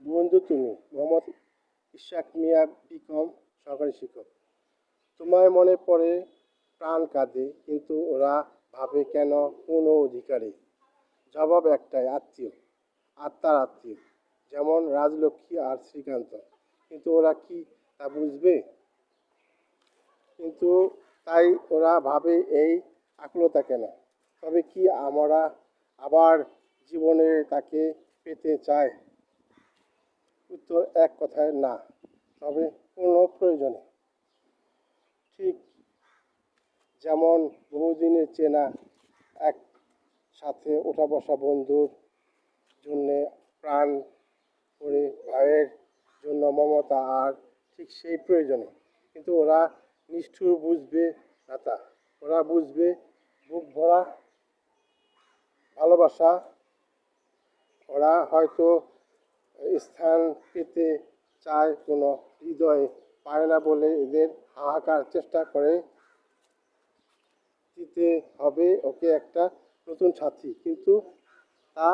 বন্ধু তুমি মোহাম্মদ ইশাক মিয়া বিকম সহকারী শিক্ষক। তোমায় মনে পড়ে, প্রাণ কাঁদে, কিন্তু ওরা ভাবে কেন কোনো অধিকারী? জবাব একটাই, আত্মীয়, আত্মার আত্মীয়, যেমন রাজলক্ষ্মী আর শ্রীকান্ত। কিন্তু ওরা কি তা বুঝবে? কিন্তু তাই ওরা ভাবে এই আকুলতা কেন? তবে কি আমরা আবার জীবনে তাকে পেতে চাই? উত্তর এক কথায় না, তবে কোনো প্রয়োজনে। ঠিক যেমন বহুদিনের চেনা এক সাথে ওঠা বসা বন্ধুর জন্যে প্রাণ করে, ভাইয়ের জন্য মমতা, আর ঠিক সেই প্রয়োজনে। কিন্তু ওরা নিষ্ঠুর বুঝবে না তা। ওরা বুঝবে বুক ভরা ভালোবাসা। ওরা হয়তো স্থান পেতে চায় কোনো হৃদয়ে, পায় না বলে এদের হাহাকার চেষ্টা করে। দিতে হবে ওকে একটা নতুন সাথী, কিন্তু তা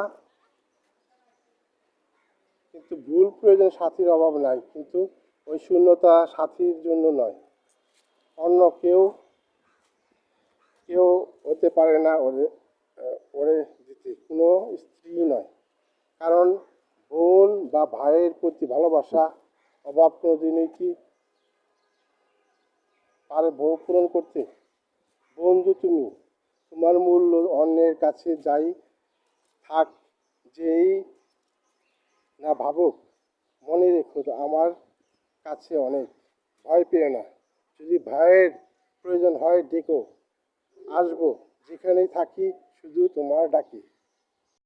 কিন্তু ভুল প্রয়োজন। সাথীর অভাব নাই, কিন্তু ওই শূন্যতা সাথীর জন্য নয়। অন্য কেউ কেউ হতে পারে না ওরে ওরে দিতে, কোনো স্ত্রী নয়। কারণ বোন বা ভাইয়ের প্রতি ভালোবাসা অভাব কোনোদিনই কি পারে বউ পূরণ করতে? বন্ধু তুমি, তোমার মূল্য অন্যের কাছে যাই থাক, যেই না ভাবুক, মনে রেখো আমার কাছে অনেক। ভয় পেও না, যদি ভাইয়ের প্রয়োজন হয় ডেকো, আসবো, যেখানেই থাকি শুধু তোমার ডাকি।